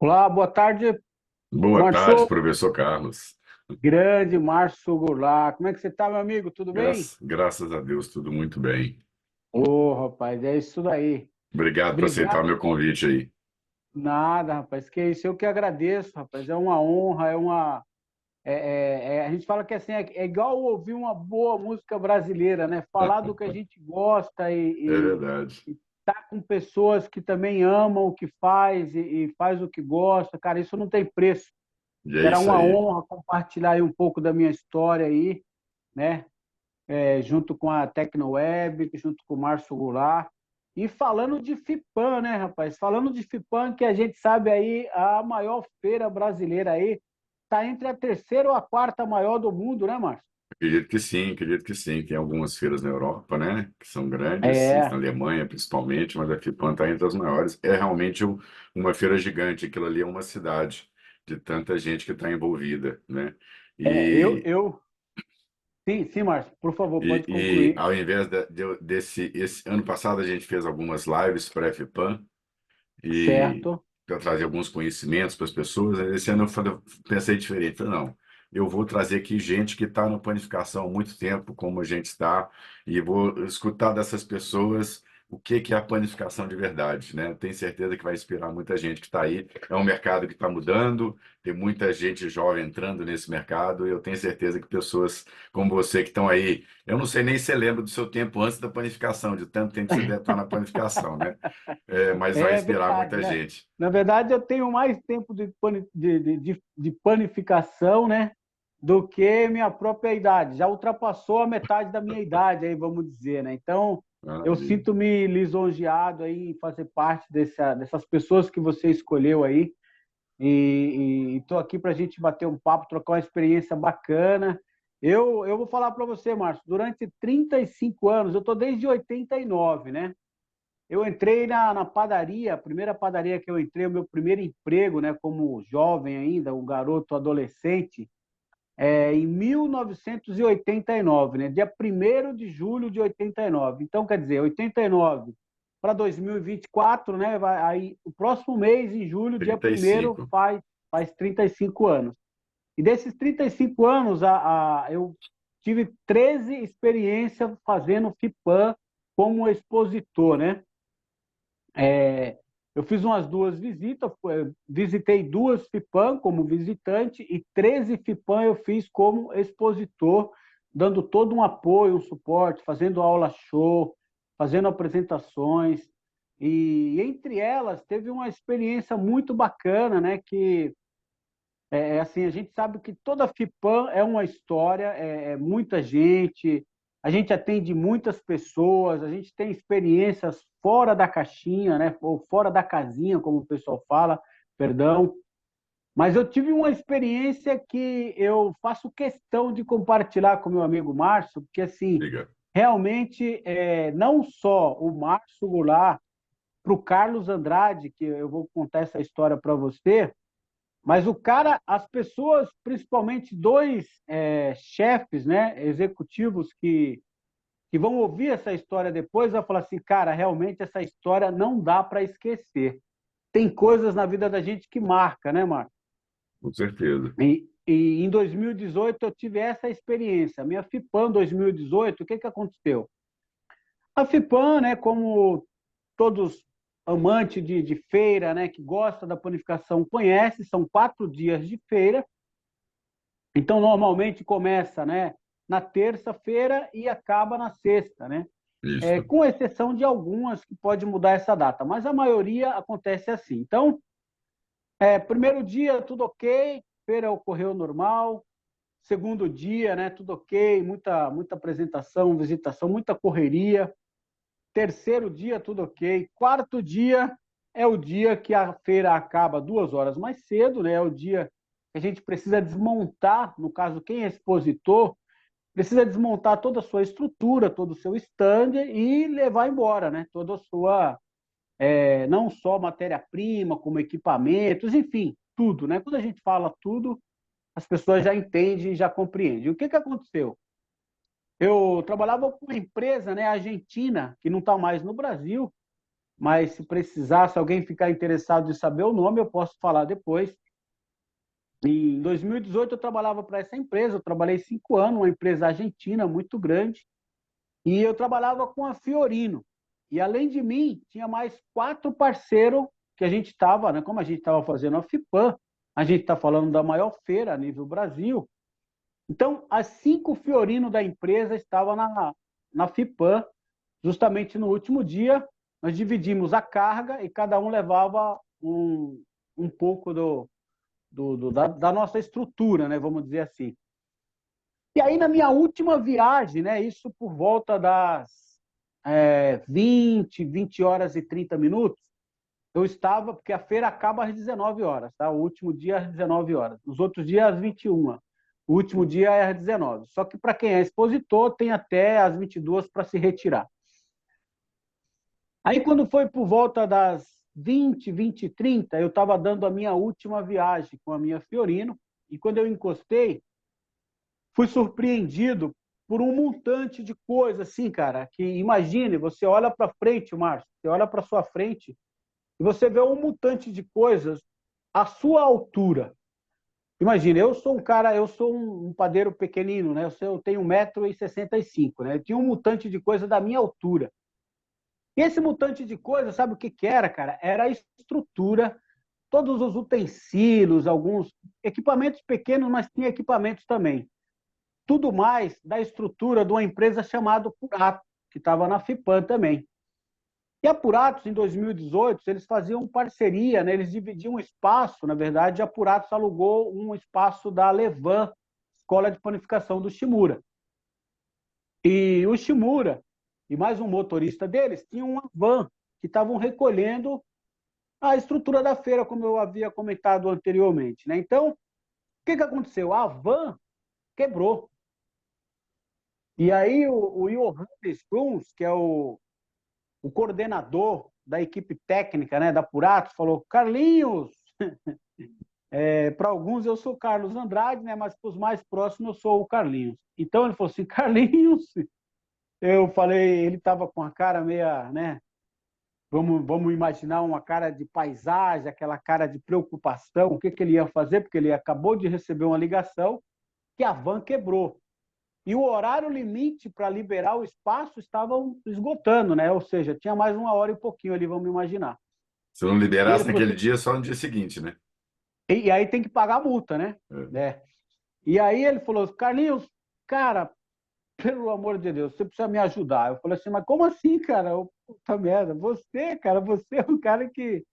Olá, boa tarde, Boa tarde, Márcio. professor Carlos. Grande Márcio Goulart. Como é que você está, meu amigo? Tudo bem? Graças a Deus, tudo muito bem. Ô, rapaz, é isso daí. Obrigado por aceitar o Obrigado. meu convite aí. Nada, rapaz, que isso eu que agradeço, rapaz. É uma honra, é uma. A gente fala que assim, é igual ouvir uma boa música brasileira, né? Falar do que a gente gosta É e verdade. estar com pessoas que também amam o que faz e faz o que gosta, cara, isso não tem preço. E é Será isso uma aí. honra compartilhar aí um pouco da minha história aí, né? Junto com a Tecnoweb, junto com o Márcio Goulart. E falando de FIPAM, né, rapaz? Falando de FIPAM, que a gente sabe aí, a maior feira brasileira aí, está entre a terceira ou a quarta maior do mundo, né, Márcio? Acredito que sim, acredito que sim. Tem algumas feiras na Europa, né, que são grandes, na É, Alemanha principalmente, mas a FIPAM está entre as maiores. É realmente uma feira gigante, aquilo ali é uma cidade de tanta gente que está envolvida, né? é, eu, E, eu, sim, sim, Márcio, por favor, e, pode e concluir. ao invés esse ano passado a gente fez algumas lives para a FIPAM, e Certo. para trazer alguns conhecimentos para as pessoas. Esse ano pensei diferente. Falei, não, eu vou trazer aqui gente que está na panificação há muito tempo, como a gente está, e vou escutar dessas pessoas o que que é a panificação de verdade, né? Tenho certeza que vai inspirar muita gente que está aí. É um mercado que está mudando, tem muita gente jovem entrando nesse mercado, e eu tenho certeza que pessoas como você que estão aí, eu não sei nem se você lembra do seu tempo antes da panificação, de tanto tempo que você deve estar na panificação, né? Mas vai É inspirar verdade, muita né? gente. Na verdade, eu tenho mais tempo de panificação, né, do que minha própria idade. Já ultrapassou a metade da minha idade, aí vamos dizer, né? Então, eu Maravilha. sinto-me lisonjeado aí em fazer parte dessas pessoas que você escolheu aí. E estou aqui para a gente bater um papo, trocar uma experiência bacana. Eu vou falar para você, Márcio, durante 35 anos, eu estou desde 89, né? Eu entrei na padaria, a primeira padaria que eu entrei, o meu primeiro emprego, né, como jovem ainda, um garoto adolescente, em 1989, né, dia 1º de julho de 89. Então, quer dizer, 89 para 2024, né, aí, o próximo mês, em julho, dia trinta e 1º, cinco faz 35 anos. E desses 35 anos, eu tive 13 experiências fazendo FIPAM como expositor, né? É, eu fiz umas duas visitas, visitei duas FIPAM como visitante e 13 FIPAM eu fiz como expositor, dando todo um apoio, um suporte, fazendo aula show, fazendo apresentações. E entre elas teve uma experiência muito bacana, né? Que assim, a gente sabe que toda FIPAM é uma história, é muita gente, a gente atende muitas pessoas, a gente tem experiências fora da caixinha, né? Ou fora da casinha, como o pessoal fala, perdão. Mas eu tive uma experiência que eu faço questão de compartilhar com meu amigo Márcio, porque assim, Diga. realmente, não só o Márcio Goulart, para o Carlos Andrade, que eu vou contar essa história para você, mas o cara, as pessoas, principalmente dois chefes, né, executivos que vão ouvir essa história depois, vão falar assim, cara, realmente essa história não dá para esquecer. Tem coisas na vida da gente que marca, né, Marco? Com certeza. E em 2018 eu tive essa experiência. A minha FIPAM 2018, o que aconteceu? A FIPAM, né, como todos amantes de feira, né, que gosta da panificação, conhece, são 4 dias de feira. Então, normalmente começa, né, na terça-feira e acaba na sexta, né? Isso. Com exceção de algumas que pode mudar essa data, mas a maioria acontece assim. Então, primeiro dia, tudo ok, feira ocorreu normal. Segundo dia, né, tudo ok, muita apresentação, visitação, muita correria. Terceiro dia, tudo ok. Quarto dia é o dia que a feira acaba 2 horas mais cedo, né? É o dia que a gente precisa desmontar, no caso, quem é expositor, precisa desmontar toda a sua estrutura, todo o seu stand e levar embora, né? Toda a sua, não só matéria-prima, como equipamentos, enfim, tudo, né? Quando a gente fala tudo, as pessoas já entendem e já compreendem. O que aconteceu? Eu trabalhava com uma empresa, né, argentina, que não está mais no Brasil, mas se precisar, se alguém ficar interessado em saber o nome, eu posso falar depois. Em 2018, eu trabalhava para essa empresa, eu trabalhei 5 anos, uma empresa argentina muito grande, e eu trabalhava com a Fiorino. E além de mim, tinha mais 4 parceiros que a gente estava, né? Como a gente estava fazendo a FIPAM, a gente está falando da maior feira a nível Brasil. Então, as 5 Fiorino da empresa estavam na FIPAM, justamente no último dia. Nós dividimos a carga e cada um levava um pouco da nossa estrutura, né? Vamos dizer assim. E aí, na minha última viagem, né? Isso por volta das 20 horas e 30 minutos, eu estava, porque a feira acaba às 19 horas, tá? O último dia às 19 horas. Os outros dias às 21. O último dia é às 19. Só que para quem é expositor, tem até às 22 para se retirar. Aí, quando foi por volta das 20, 20 e 30, eu estava dando a minha última viagem com a minha Fiorino, e quando eu encostei, fui surpreendido por um montante de coisa, assim, cara, que imagine, você olha para frente, Márcio, você olha para sua frente e você vê um montante de coisas à sua altura. Imagina, eu sou um cara, eu sou um padeiro pequenino, né? Eu tenho 1,65 m, né? Eu tinha um montante de coisa da minha altura. E esse montante de coisa, sabe o que que era, cara? Era a estrutura, todos os utensílios, alguns equipamentos pequenos, mas tinha equipamentos também. Tudo mais da estrutura de uma empresa chamada Purato, que estava na FIPAM também. E a Puratos, em 2018, eles faziam parceria, né? Eles dividiam um espaço, na verdade, a Puratos alugou um espaço da Levan, Escola de Panificação do Shimura. E o Shimura e mais um motorista deles tinham uma van que estavam recolhendo a estrutura da feira, como eu havia comentado anteriormente, né? Então, o que que aconteceu? A van quebrou. E aí o Johannes Bruns, que é o coordenador da equipe técnica, né, da Puratos, falou: Carlinhos, para alguns eu sou Carlos Andrade, né, mas para os mais próximos eu sou o Carlinhos. Então ele falou assim: Carlinhos, eu falei, ele estava com a cara meia, né, vamos imaginar uma cara de paisagem, aquela cara de preocupação, o que que ele ia fazer, porque ele acabou de receber uma ligação que a van quebrou. E o horário limite para liberar o espaço estava esgotando, né? Ou seja, tinha mais 1 hora e pouquinho ali, vamos imaginar. Se eu não E ele liberasse falou naquele assim, dia, só no dia seguinte, né? e aí tem que pagar a multa, né? É. É. E aí ele falou: Carlinhos, cara, pelo amor de Deus, você precisa me ajudar. Eu falei assim: mas como assim, cara? Puta merda, você, cara, você é um cara que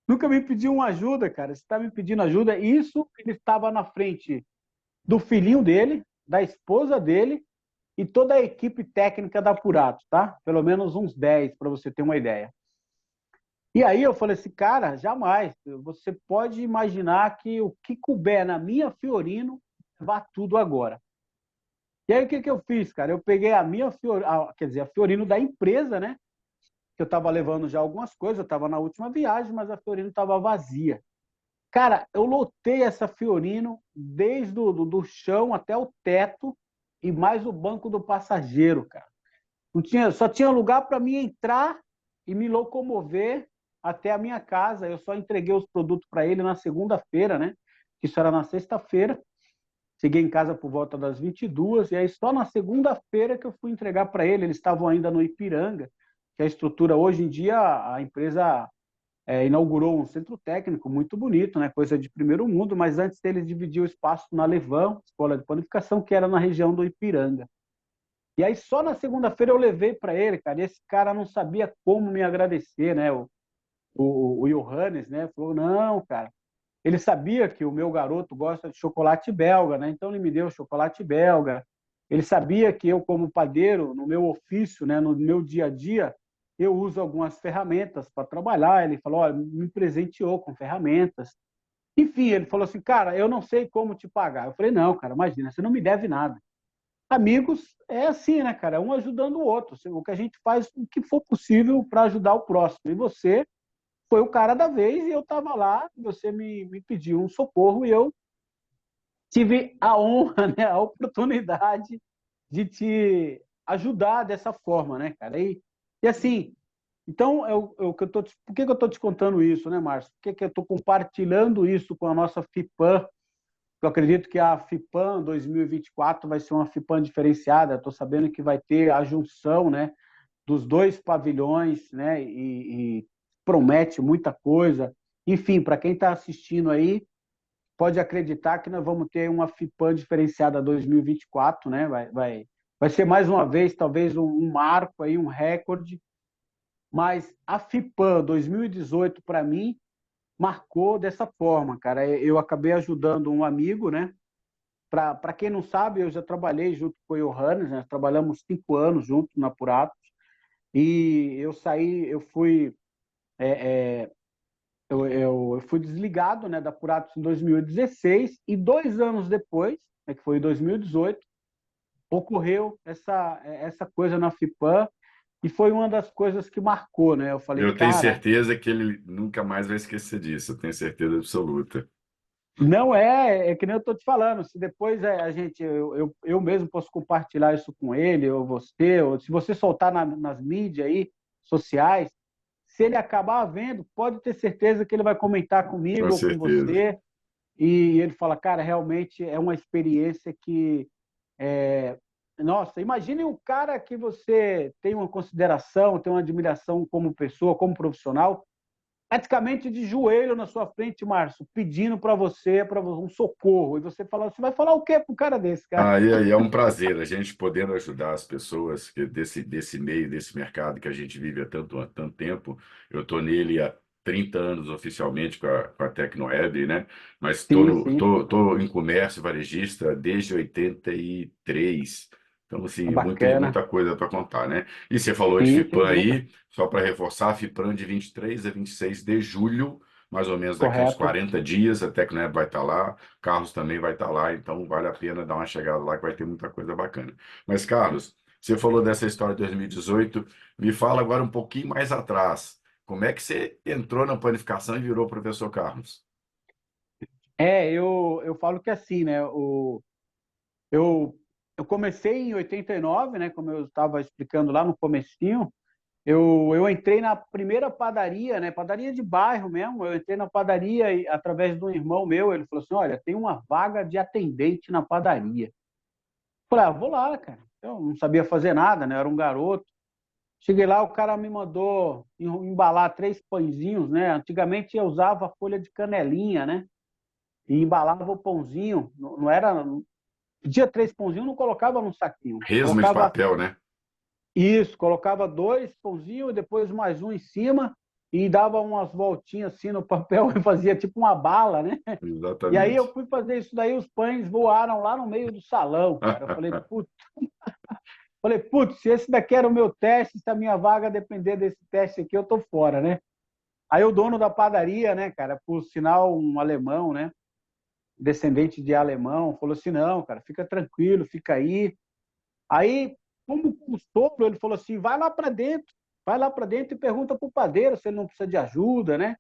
nunca me pediu uma ajuda, cara. Você está me pedindo ajuda. Isso ele estava na frente do filhinho dele, da esposa dele e toda a equipe técnica da Puratos, tá? Pelo menos uns 10, para você ter uma ideia. E aí eu falei assim, cara, jamais. Você pode imaginar que o que couber na minha Fiorino, vá tudo agora. E aí o que que eu fiz, cara? Eu peguei a minha Fiorino, quer dizer, a Fiorino da empresa, né? Que eu estava levando já algumas coisas, eu estava na última viagem, mas a Fiorino estava vazia. Cara, eu lotei essa Fiorino desde do chão até o teto e mais o banco do passageiro, cara. Não tinha, só tinha lugar para mim entrar e me locomover até a minha casa. Eu só entreguei os produtos para ele na segunda-feira, né? Isso era na sexta-feira. Cheguei em casa por volta das 22 e aí só na segunda-feira que eu fui entregar para ele. Eles estavam ainda no Ipiranga, que a estrutura hoje em dia a empresa inaugurou um centro técnico muito bonito, né? Coisa de primeiro mundo, mas antes eles dividiam o espaço na Levan, Escola de Panificação, que era na região do Ipiranga. E aí só na segunda-feira eu levei para ele, cara, e esse cara não sabia como me agradecer, né? O Johannes, né? Falou, não, cara. Ele sabia que o meu garoto gosta de chocolate belga, né? Então ele me deu chocolate belga. Ele sabia que eu, como padeiro, no meu ofício, né, no meu dia a dia, eu uso algumas ferramentas para trabalhar. Ele falou, olha, me presenteou com ferramentas. Enfim, ele falou assim, cara, eu não sei como te pagar. Eu falei, não, cara, imagina, você não me deve nada. Amigos é assim, né, cara? Um ajudando o outro. O que a gente faz, o que for possível para ajudar o próximo. E você foi o cara da vez e eu estava lá, você me pediu um socorro e eu tive a honra, né, a oportunidade de te ajudar dessa forma, né, cara? E assim, Então, por que que eu estou te contando isso, né, Márcio? Por que que eu estou compartilhando isso com a nossa FIPAM? Eu acredito que a FIPAM 2024 vai ser uma FIPAM diferenciada. Estou sabendo que vai ter a junção, né, dos dois pavilhões, né, e promete muita coisa. Enfim, para quem está assistindo aí, pode acreditar que nós vamos ter uma FIPAM diferenciada 2024, né? Vai ser mais uma vez, talvez, um marco aí, um recorde. Mas a FIPAM 2018, para mim, marcou dessa forma, cara. Eu acabei ajudando um amigo, né? Para quem não sabe, eu já trabalhei junto com o Johannes, né? Trabalhamos 5 anos juntos na Puratos. E eu saí, eu fui desligado, né, da Puratos em 2016 e 2 anos depois, né, que foi em 2018, ocorreu essa coisa na FIPAM e foi uma das coisas que marcou, né? Eu falei, Eu tenho cara, certeza que ele nunca mais vai esquecer disso, eu tenho certeza absoluta. não é que nem eu estou te falando. Se depois eu mesmo posso compartilhar isso com ele, ou você, ou se você soltar nas mídias aí, sociais, se ele acabar vendo, pode ter certeza que ele vai comentar Com comigo ou com certeza. você, e ele fala, cara, realmente é uma experiência que nossa, imagine o cara que você tem uma consideração, tem uma admiração como pessoa, como profissional, praticamente de joelho na sua frente, Márcio, pedindo para um socorro. E você fala, você vai falar o quê para um cara desse, cara? Aí é um prazer a gente podendo ajudar as pessoas desse meio, desse mercado que a gente vive há tanto tempo. Eu estou nele há 30 anos oficialmente com a Tecnoeb, né? Mas Sim, sim, tô em comércio varejista desde 83. Então, assim, bacana. muita coisa para contar, né? E você falou de Sim, sem FIPAM dúvida. aí, só para reforçar, a FIPAM de 23 a 26 de julho, mais ou menos daqui uns Correto. 40 dias, a Tecnoeb vai estar lá. Carlos também vai estar lá, então vale a pena dar uma chegada lá que vai ter muita coisa bacana. Mas, Carlos, você falou dessa história de 2018, me fala agora um pouquinho mais atrás. Como é que você entrou na panificação e virou professor Carlos? Eu falo que assim, né? Eu, eu comecei em 89, né? Como eu estava explicando lá no comecinho. Eu entrei na primeira padaria, né? Padaria de bairro mesmo. Eu entrei na padaria através de um irmão meu. Ele falou assim: Olha, tem uma vaga de atendente na padaria. Eu falei: Ah, vou lá, cara. Eu não sabia fazer nada, né? Eu era um garoto. Cheguei lá, o cara me mandou embalar 3 pãezinhos, né? Antigamente eu usava folha de canelinha, né? E embalava o pãozinho. Não era. Pedia 3 pãozinhos, não colocava num saquinho. Resma de Colocava papel, né? isso, colocava 2 pãozinhos e depois mais um em cima e dava umas voltinhas assim no papel e fazia tipo uma bala, né? E aí eu Exatamente. fui fazer isso daí, os pães voaram lá no meio do salão, cara. Eu falei, putz, se esse daqui era o meu teste, se a minha vaga depender desse teste aqui, eu tô fora, né? Aí o dono da padaria, né, cara, por sinal um alemão, né, descendente de alemão, falou assim: "Não, cara, fica tranquilo, fica aí". Aí, como custoso, ele falou assim: vai lá para dentro e pergunta pro padeiro se ele não precisa de ajuda, né?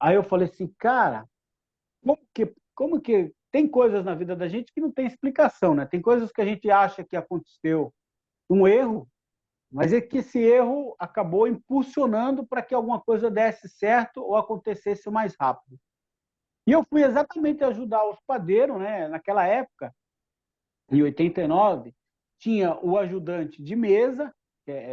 Aí eu falei assim, cara, como que tem coisas na vida da gente que não tem explicação, né? Tem coisas que a gente acha que aconteceu um erro, mas é que esse erro acabou impulsionando para que alguma coisa desse certo ou acontecesse mais rápido. E eu fui exatamente ajudar os padeiros, né? Naquela época, em 89, tinha o ajudante de mesa,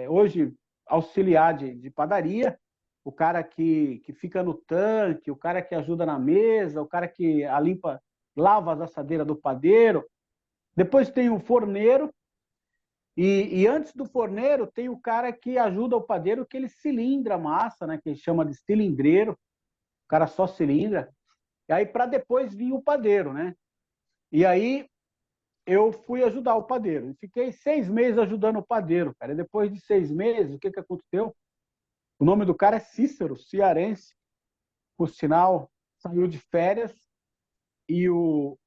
hoje auxiliar de padaria, o cara que fica no tanque, o cara que ajuda na mesa, o cara que limpa, lava as assadeiras do padeiro. Depois tem o forneiro, e antes do forneiro tem o cara que ajuda o padeiro, que ele cilindra a massa, né, que ele chama de cilindreiro, o cara só cilindra. E aí para depois vir o padeiro, né? E aí eu fui ajudar o padeiro. E fiquei 6 meses ajudando o padeiro, cara. E depois de 6 meses, o que, que aconteceu? O nome do cara é Cícero, cearense, por sinal, saiu de férias e o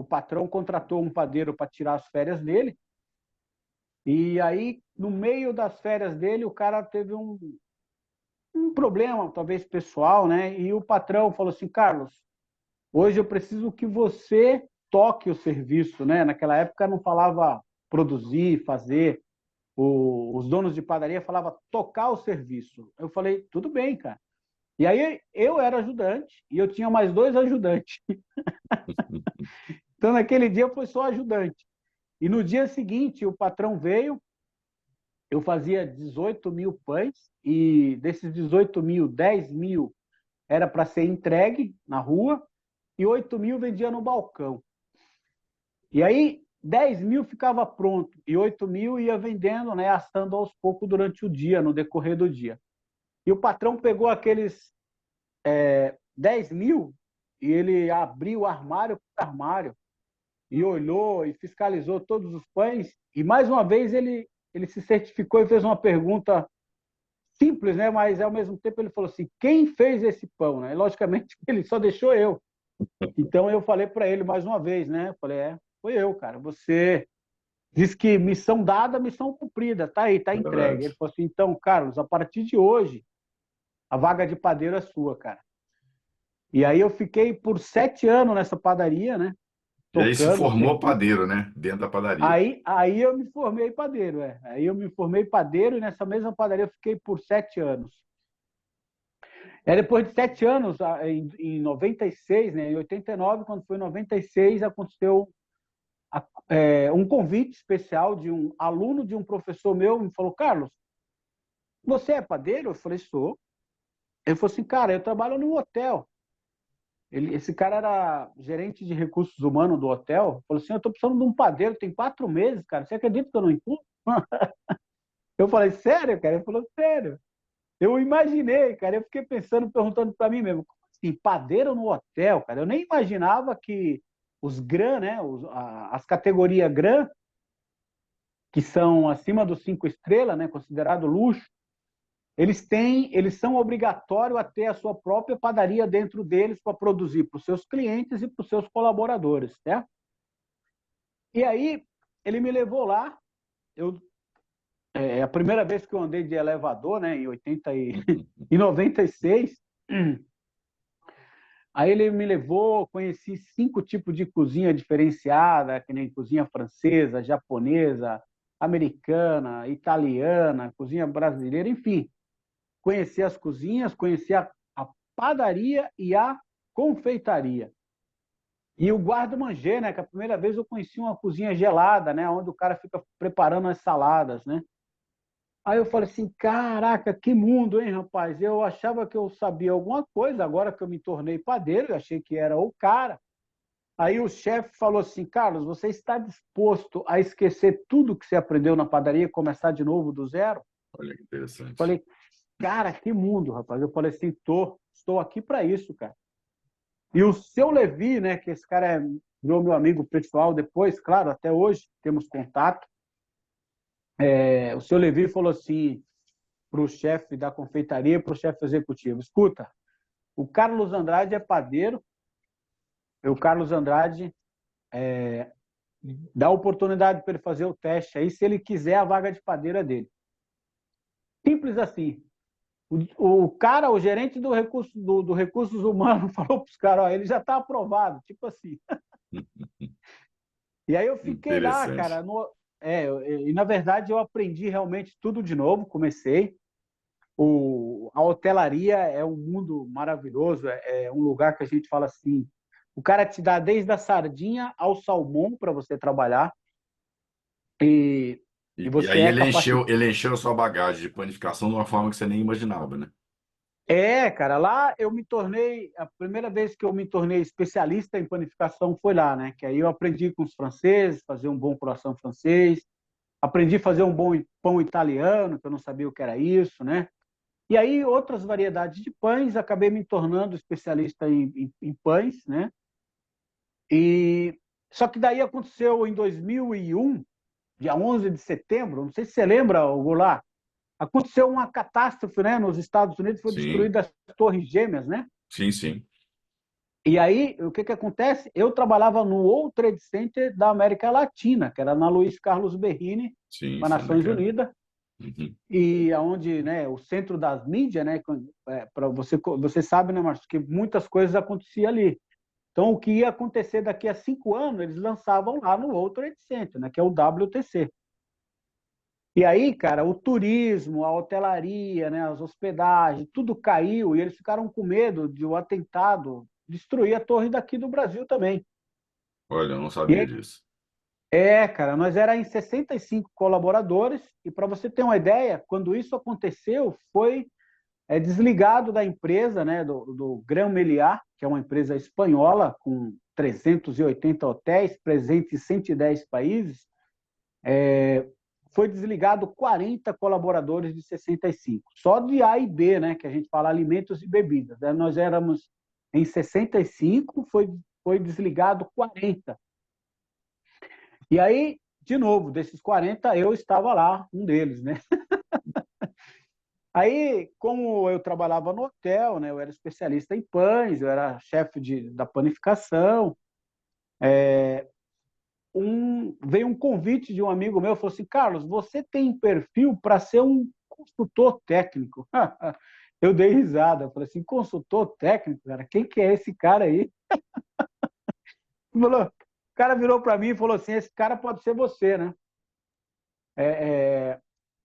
patrão contratou um padeiro para tirar as férias dele. E aí, no meio das férias dele, o cara teve um problema, talvez pessoal, né? E o patrão falou assim: Carlos, hoje eu preciso que você toque o serviço, né? Naquela época não falava produzir, fazer. os donos de padaria falavam tocar o serviço. Eu falei, tudo bem, cara. E aí eu era ajudante e eu tinha mais dois ajudantes. Então naquele dia foi só ajudante. E no dia seguinte o patrão veio, eu fazia 18 mil pães e desses 18 mil, 10 mil era para ser entregue na rua e 8 mil vendia no balcão. E aí 10 mil ficava pronto e 8 mil ia vendendo, né, assando aos poucos durante o dia, no decorrer do dia. E o patrão pegou aqueles 10 mil e ele abriu o armário por armário e olhou e fiscalizou todos os pães e mais uma vez ele se certificou e fez uma pergunta simples, né? Mas ao mesmo tempo ele falou assim: quem fez esse pão, né? E, logicamente ele só deixou eu. Então eu falei para ele mais uma vez, né? Eu falei: foi eu, cara. Você diz que missão dada, missão cumprida. Tá aí, tá entregue. Ele Verdade. falou assim: então, Carlos, a partir de hoje a vaga de padeiro é sua, cara. E aí eu fiquei por 7 anos nessa padaria, né? E aí se Tocando o formou serviço. padeiro, né? Dentro da padaria. Aí eu me formei padeiro, é. Aí eu me formei padeiro e nessa mesma padaria eu fiquei por 7 anos. Depois de 7 anos, em 96, né, em 89, quando foi em 96, aconteceu um convite especial de um aluno de um professor meu, me falou, Carlos, você é padeiro? Eu falei, sou. Ele falou assim, cara, eu trabalho num hotel. Esse cara era gerente de recursos humanos do hotel. Falou assim, eu estou precisando de um padeiro, tem 4 meses, cara. Você acredita que eu não encontro? Eu falei, sério, cara? Ele falou, sério. Eu imaginei, cara. Eu fiquei pensando, perguntando para mim mesmo, como assim, padeiro no hotel, cara? Eu nem imaginava que os GRAM, né? As categorias GRAM, que são acima dos 5 estrelas, né? Considerado luxo, eles são obrigatórios a ter a sua própria padaria dentro deles para produzir para os seus clientes e para os seus colaboradores, né? E aí ele me levou lá. Eu É a primeira vez que eu andei de elevador, né, em 80 em 96. Aí ele me levou, conheci 5 tipos de cozinha diferenciada, que nem cozinha francesa, japonesa, americana, italiana, cozinha brasileira, enfim. Conheci as cozinhas, conheci a padaria e a confeitaria. E o guarda-manger, né, que a primeira vez eu conheci uma cozinha gelada, né, onde o cara fica preparando as saladas, né? Aí eu falei assim, caraca, que mundo, hein, rapaz? Eu achava que eu sabia alguma coisa, agora que eu me tornei padeiro, eu achei que era o cara. Aí o chefe falou assim, Carlos, você está disposto a esquecer tudo que você aprendeu na padaria e começar de novo do zero? Olha que interessante. Falei, cara, que mundo, rapaz. Eu falei assim, estou aqui para isso, cara. E o seu Levi, né, que esse cara virou meu amigo pessoal depois, claro, até hoje temos contato. O seu Levi falou assim, para o chefe da confeitaria, para o chefe executivo. Escuta, o Carlos Andrade é padeiro, e o Carlos Andrade dá oportunidade para ele fazer o teste aí, se ele quiser a vaga de padeiro é dele. Simples assim. O cara, o gerente do Recursos Humanos, falou para os caras, ó, ele já está aprovado, tipo assim. E aí eu fiquei lá, Interessante. cara, e na verdade eu aprendi realmente tudo de novo, comecei. A hotelaria é um mundo maravilhoso, é um lugar que a gente fala assim, o cara te dá desde a sardinha ao salmão para você trabalhar e, e E você aí é capacitado. ele encheu a sua bagagem de panificação de uma forma que você nem imaginava, né? Cara, lá eu me tornei, a primeira vez que eu me tornei especialista em panificação foi lá, né? Que aí eu aprendi com os franceses, fazer um bom croissant francês, aprendi a fazer um bom pão italiano, que eu não sabia o que era isso, né? E aí, outras variedades de pães, acabei me tornando especialista em pães, né? E só que daí aconteceu em 2001, dia 11 de setembro, não sei se você lembra, Goulart, aconteceu uma catástrofe, né, nos Estados Unidos, foi Sim, destruída as Torres Gêmeas, né? sim, sim, E aí, o que que acontece? Eu trabalhava no World Trade Center da América Latina, que era na Luiz Carlos Berrini, sim, para sei onde é Nações que é. Unidas, Uhum. e aonde, né, o centro das mídias, né, para você sabe, né, Márcio, que muitas coisas aconteciam ali. Então, o que ia acontecer daqui a 5 anos, eles lançavam lá no World Trade Center, né, que é o WTC. E aí, cara, o turismo, a hotelaria, né, as hospedagens, tudo caiu e eles ficaram com medo de o atentado destruir a torre daqui do Brasil também. Olha, eu não E sabia aí, disso. cara, nós era em 65 colaboradores e para você ter uma ideia, quando isso aconteceu, foi desligado da empresa, né, do Gran Meliá, que é uma empresa espanhola com 380 hotéis, presentes em 110 países, foi desligado 40 colaboradores de 65, só de A e B, né, que a gente fala alimentos e bebidas. Nós éramos em 65, foi desligado 40. E aí, de novo, desses 40, eu estava lá, um deles, né? Aí, como eu trabalhava no hotel, né, eu era especialista em pães, eu era chefe da panificação, veio um convite de um amigo meu, falou assim, Carlos, você tem perfil para ser um consultor técnico? Eu dei risada, falei assim, consultor técnico, cara, quem que é esse cara aí? O cara virou para mim e falou assim, esse cara pode ser você, né?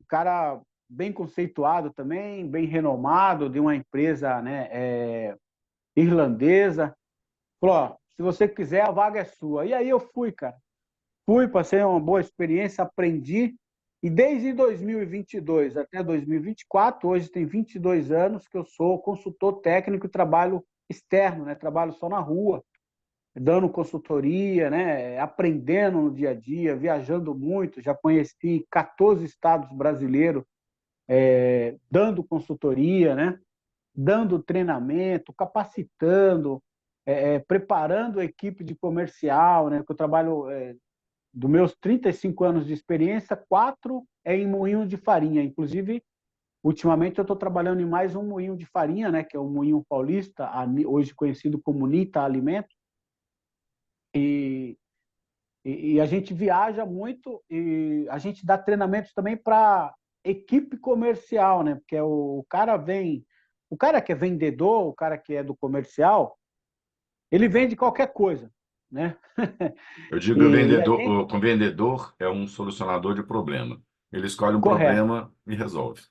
Um cara bem conceituado também, bem renomado, de uma empresa, né, irlandesa. Falou, ó, se você quiser, a vaga é sua. E aí eu fui, cara. Fui, passei uma boa experiência, aprendi. E desde 2022 até 2024, hoje tem 22 anos que eu sou consultor técnico e trabalho externo, né? Trabalho só na rua, dando consultoria, né? Aprendendo no dia a dia, viajando muito. Já conheci 14 estados brasileiros, dando consultoria, né? Dando treinamento, capacitando, preparando a equipe de comercial, né? Que eu trabalho dos meus 35 anos de experiência, 4 é em moinho de farinha. Inclusive, ultimamente eu estou trabalhando em mais um moinho de farinha, né, que é o Moinho Paulista, hoje conhecido como Nita Alimentos. E, e a gente viaja muito e a gente dá treinamentos também para equipe comercial, né? Porque o cara que é vendedor, o cara que é do comercial, ele vende qualquer coisa, né? Eu digo que E a gente, o vendedor é um solucionador de problema. Ele escolhe um correto. problema e resolve.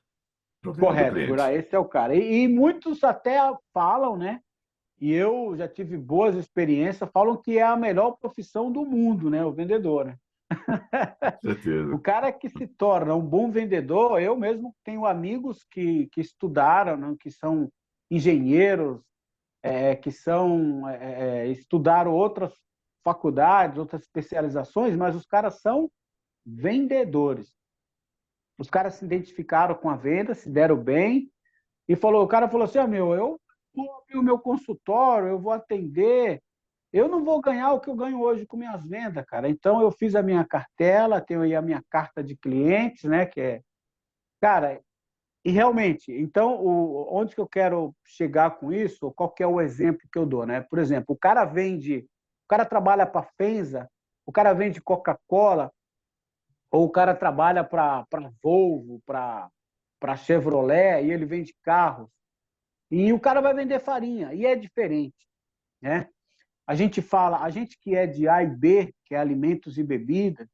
Problema do Correto, Gurá, cliente. esse é o cara. E muitos até falam, né? E eu já tive boas experiências, falam que é a melhor profissão do mundo, né? O vendedor, né? O Certeza. cara que se torna um bom vendedor, eu mesmo tenho amigos que estudaram, né? Que são engenheiros, estudaram outras faculdades, outras especializações, mas os caras são vendedores. Os caras se identificaram com a venda, se deram bem, e o cara falou assim, meu, eu vou abrir o meu consultório, eu vou atender, eu não vou ganhar o que eu ganho hoje com minhas vendas, cara. Então eu fiz a minha cartela, tenho aí a minha carta de clientes, né, cara, e realmente, então onde que eu quero chegar com isso? Qual que é o exemplo que eu dou, né? Por exemplo, o cara trabalha para Fenza, o cara vende Coca-Cola, ou o cara trabalha para Volvo, para Chevrolet, e ele vende carros. E o cara vai vender farinha, e é diferente, né? A gente que é de A e B, que é alimentos e bebidas,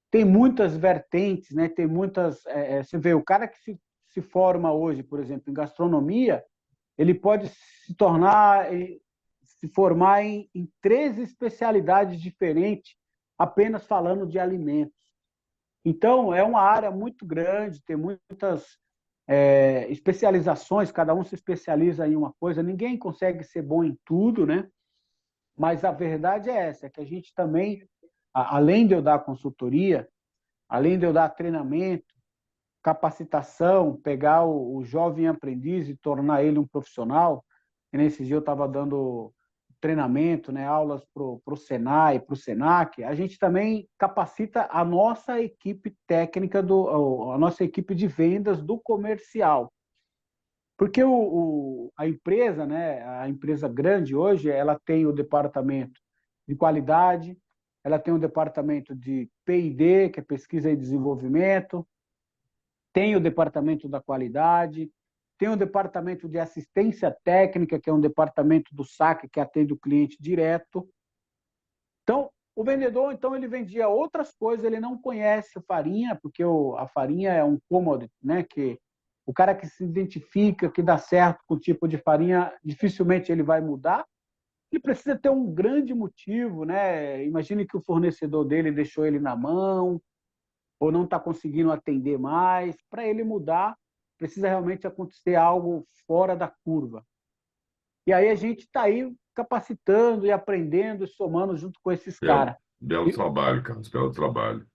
tem muitas vertentes, né? Tem muitas. Você vê, o cara que se forma hoje, por exemplo, em gastronomia, ele pode se formar em 13 especialidades diferentes, apenas falando de alimentos. Então, é uma área muito grande, tem muitas especializações, cada um se especializa em uma coisa, ninguém consegue ser bom em tudo, né? Mas a verdade é essa, é que a gente também, além de eu dar consultoria, além de eu dar treinamento, capacitação, pegar o jovem aprendiz e tornar ele um profissional, e nesse dia eu estava dando treinamento, né, aulas para o Senai, para o Senac, a gente também capacita a nossa equipe técnica, a nossa equipe de vendas do comercial. Porque a empresa, né, a empresa grande hoje, ela tem o departamento de qualidade, ela tem o departamento de P&D, que é pesquisa e desenvolvimento, tem o departamento da qualidade, tem o departamento de assistência técnica, que é um departamento do SAC que atende o cliente direto. Então, O vendedor, então, ele vendia outras coisas, ele não conhece a farinha, porque a farinha é um commodity, né? Que o cara que se identifica, que dá certo com o tipo de farinha, dificilmente ele vai mudar. Ele precisa ter um grande motivo, né? Imagine que o fornecedor dele deixou ele na mão, ou não está conseguindo atender mais. Para ele mudar, precisa realmente acontecer algo fora da curva. E aí a gente está aí capacitando e aprendendo e somando junto com esses Belo, caras. belo trabalho, Carlos, belo trabalho.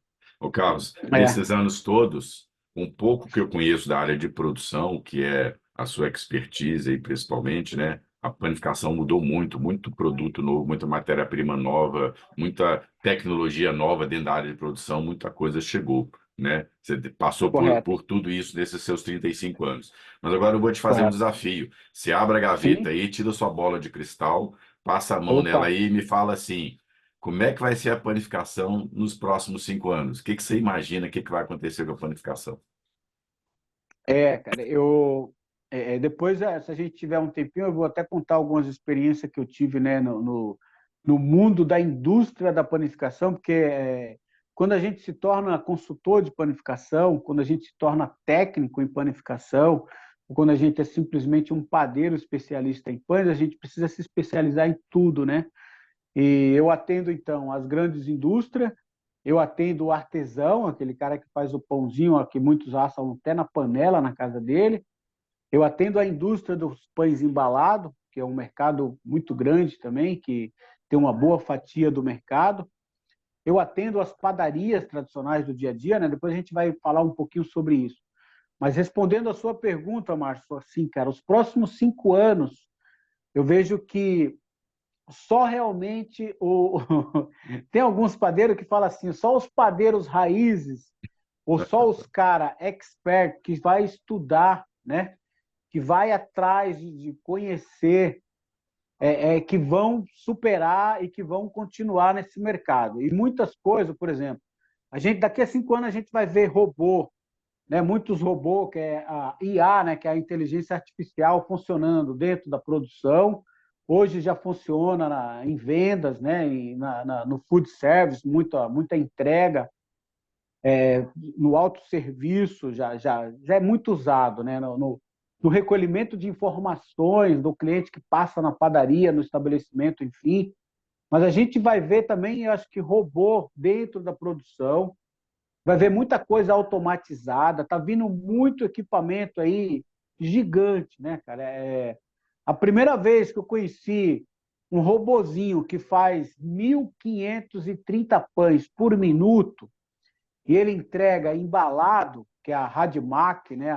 Ô, Carlos, É, nesses anos todos, um pouco que eu conheço da área de produção, que é a sua expertise aí, principalmente, né? A panificação mudou muito, muito produto novo, muita matéria-prima nova, muita tecnologia nova dentro da área de produção, muita coisa chegou, né? Você passou correto, por tudo isso nesses seus 35 anos. Mas agora eu vou te fazer um correto. desafio. Você abre a gaveta Sim? aí, tira sua bola de cristal, passa a mão nela Opa! aí e me fala assim: como é que vai ser a panificação nos próximos 5 anos? O que que você imagina que vai acontecer com a panificação? Cara, depois, se a gente tiver um tempinho, eu vou até contar algumas experiências que eu tive, né, no mundo da indústria da panificação, porque quando a gente se torna consultor de panificação, quando a gente se torna técnico em panificação, ou quando a gente é simplesmente um padeiro especialista em pães, a gente precisa se especializar em tudo, né? E eu atendo, então, as grandes indústrias, eu atendo o artesão, aquele cara que faz o pãozinho, ó, que muitos assam até na panela na casa dele. Eu atendo a indústria dos pães embalados, que é um mercado muito grande também, que tem uma boa fatia do mercado. Eu atendo as padarias tradicionais do dia a dia, né? Depois a gente vai falar um pouquinho sobre isso. Mas respondendo a sua pergunta, Márcio, assim, cara, os próximos 5 anos, eu vejo que só realmente tem alguns padeiros que falam assim, só os padeiros raízes ou só os cara expert que vai estudar, né? Que vai atrás de conhecer, que vão superar e que vão continuar nesse mercado. E muitas coisas, por exemplo, a gente daqui a 5 anos a gente vai ver robô, né? Muitos robôs que é a IA, né? Que é a inteligência artificial funcionando dentro da produção. Hoje já funciona em vendas, né? No food service, muita entrega no autosserviço já é muito usado, né? No recolhimento de informações do cliente que passa na padaria, no estabelecimento, enfim. Mas a gente vai ver também, eu acho que robô dentro da produção, vai ver muita coisa automatizada, tá vindo muito equipamento aí gigante, né, cara? A primeira vez que eu conheci um robozinho que faz 1.530 pães por minuto, e ele entrega embalado, que é a Radmac, né,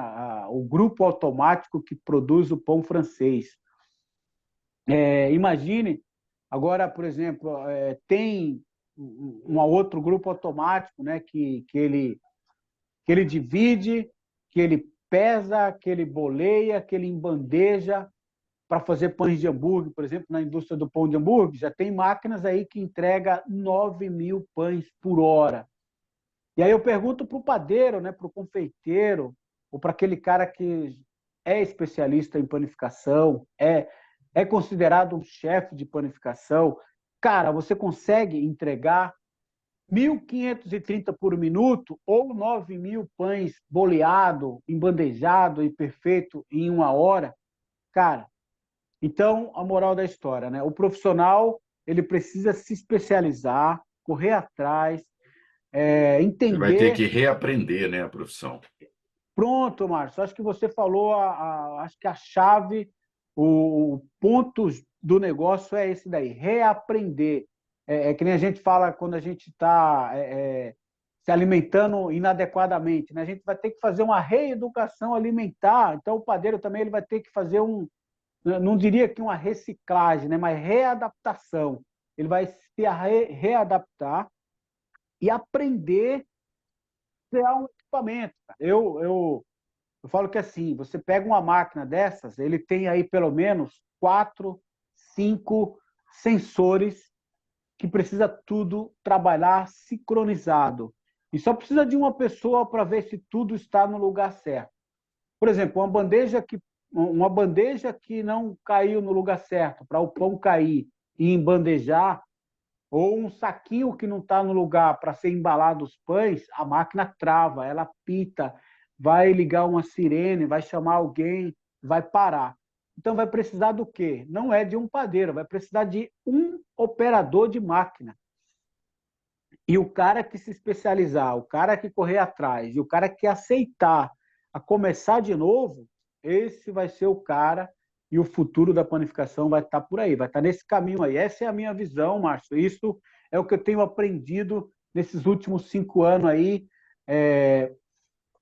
o grupo automático que produz o pão francês. Imagine, agora, por exemplo, tem um outro grupo automático, né, que ele divide, que ele pesa, que ele boleia, que ele embandeja para fazer pães de hambúrguer, por exemplo, na indústria do pão de hambúrguer, já tem máquinas aí que entrega 9.000 pães por hora. E aí eu pergunto para o padeiro, né, para o confeiteiro, ou para aquele cara que é especialista em panificação, é considerado um chefe de panificação, cara, você consegue entregar 1.530 por minuto ou 9.000 pães boleado, embandejado e perfeito em 1 hora? Cara, então a moral da história, né? O profissional ele precisa se especializar, correr atrás, Você vai ter entender. que reaprender, né, a profissão. Pronto, Márcio. Acho que você falou, acho que a chave, o ponto do negócio é esse daí, reaprender. Que nem a gente fala quando a gente está se alimentando inadequadamente, né? A gente vai ter que fazer uma reeducação alimentar. Então, o padeiro também ele vai ter que fazer não diria que uma reciclagem, né? Mas readaptação. Ele vai se readaptar e aprender a criar um equipamento. Eu falo que assim, você pega uma máquina dessas, ele tem aí pelo menos 4, 5 sensores que precisa tudo trabalhar sincronizado. E só precisa de uma pessoa para ver se tudo está no lugar certo. Por exemplo, uma bandeja que não caiu no lugar certo, para o pão cair e embandejar, Ou um saquinho que não está no lugar para ser embalado os pães, a máquina trava, ela apita, vai ligar uma sirene, vai chamar alguém, vai parar. Então vai precisar do quê? Não é de um padeiro, vai precisar de um operador de máquina. E o cara que se especializar, o cara que correr atrás, e o cara que aceitar a começar de novo, esse vai ser o cara e o futuro da panificação vai estar por aí, vai estar nesse caminho aí. Essa é a minha visão, Márcio. Isso é o que eu tenho aprendido nesses últimos 5 anos aí.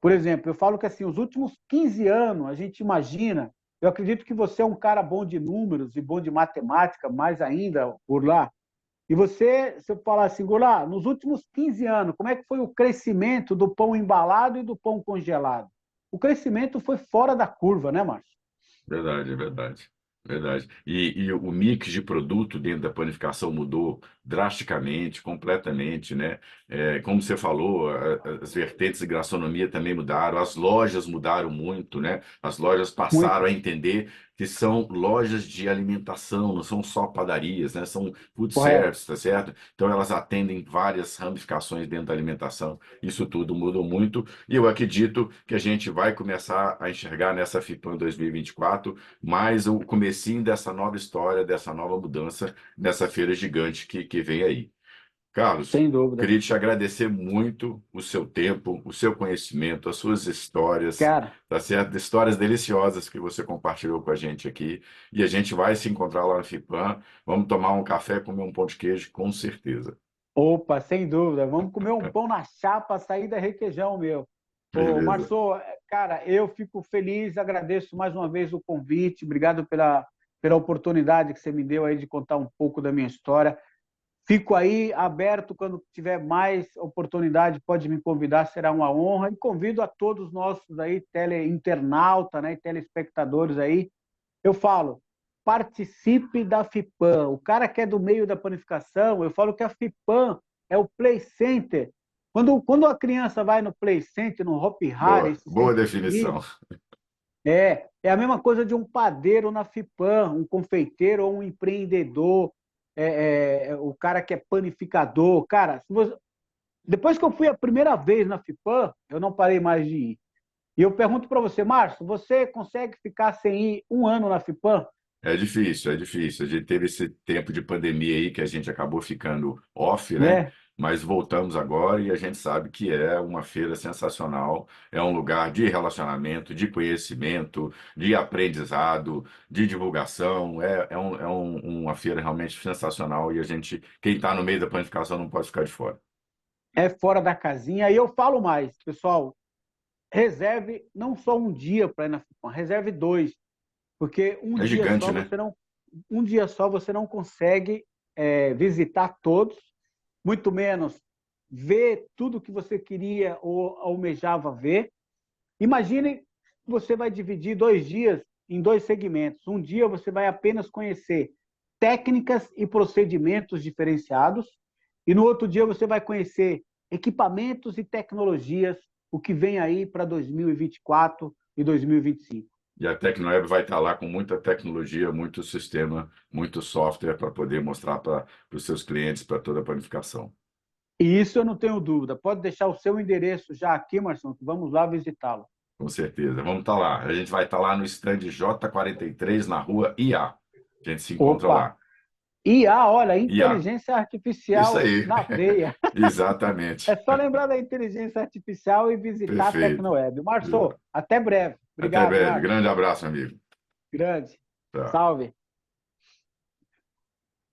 Por exemplo, eu falo que assim, os últimos 15 anos, a gente imagina, eu acredito que você é um cara bom de números e bom de matemática, mais ainda, por lá. E você, se eu falar assim, Goulart, nos últimos 15 anos, como é que foi o crescimento do pão embalado e do pão congelado? O crescimento foi fora da curva, né, Márcio? Verdade, é verdade. Verdade. E o mix de produto dentro da panificação mudou drasticamente, completamente, né? Como você falou, as vertentes de gastronomia também mudaram, as lojas mudaram muito, né? As lojas passaram Muito. a entender que são lojas de alimentação, não são só padarias, né? São food Correto. service, tá certo? Então elas atendem várias ramificações dentro da alimentação. Isso tudo mudou muito e eu acredito que a gente vai começar a enxergar nessa FIPAM 2024 mais o comecinho dessa nova história, dessa nova mudança, nessa feira gigante que vem aí. Carlos, Sem dúvida. queria te agradecer muito o seu tempo, o seu conhecimento, as suas histórias, Cara, tá certo? Histórias deliciosas que você compartilhou com a gente aqui. E a gente vai se encontrar lá no FIPAM. Vamos tomar um café, comer um pão de queijo, com certeza. opa, sem dúvida. Vamos comer um pão na chapa, sair da requeijão, meu. Ô, Beleza. Márcio, cara, eu fico feliz, agradeço mais uma vez o convite, obrigado pela oportunidade que você me deu aí de contar um pouco da minha história. Fico aí aberto quando tiver mais oportunidade, pode me convidar, será uma honra. E convido a todos nossos aí, teleinternauta, né, e telespectadores aí. Eu falo, participe da FIPAM. O cara que é do meio da panificação, eu falo que a FIPAM é o Play Center. Quando a criança vai no Play Center, no Hopi Hari, Boa, se boa sente feliz, definição. é a mesma coisa de um padeiro na FIPAM, um confeiteiro ou um empreendedor, o cara que é panificador. Cara, depois que eu fui a primeira vez na FIPAM, eu não parei mais de ir. E eu pergunto para você, Márcio, você consegue ficar sem ir um ano na FIPAM? É difícil, é difícil. A gente teve esse tempo de pandemia aí que a gente acabou ficando off, né? Né? Mas voltamos agora e a gente sabe que é uma feira sensacional. É um lugar de relacionamento, de conhecimento, de aprendizado, de divulgação. Uma feira realmente sensacional e a gente, quem está no meio da planificação não pode ficar de fora. É fora da casinha. E eu falo mais, pessoal, reserve não só um dia para ir na FIPAM, reserve dois, porque É gigante, né? um dia só você não consegue visitar todos, muito menos ver tudo que você queria ou almejava ver. Imagine que você vai dividir 2 dias em dois segmentos. Um dia você vai apenas conhecer técnicas e procedimentos diferenciados, e no outro dia você vai conhecer equipamentos e tecnologias, o que vem aí para 2024 e 2025. E a Tecnoeb vai estar lá com muita tecnologia, muito sistema, muito software para poder mostrar para os seus clientes, para toda a planificação. E isso eu não tenho dúvida. Pode deixar o seu endereço já aqui, Marção, que vamos lá visitá-lo. Com certeza. Vamos estar lá. A gente vai estar lá no stand J43, na rua IA. A gente se encontra Opa! lá. IA, olha, IA. inteligência Isso artificial aí. na veia. É Exatamente. só lembrar da inteligência artificial e visitar a Perfeito. Tecnoeb. Março, até breve. Até Obrigado, breve. Márcio. Grande abraço, amigo. Grande. Tchau. Salve.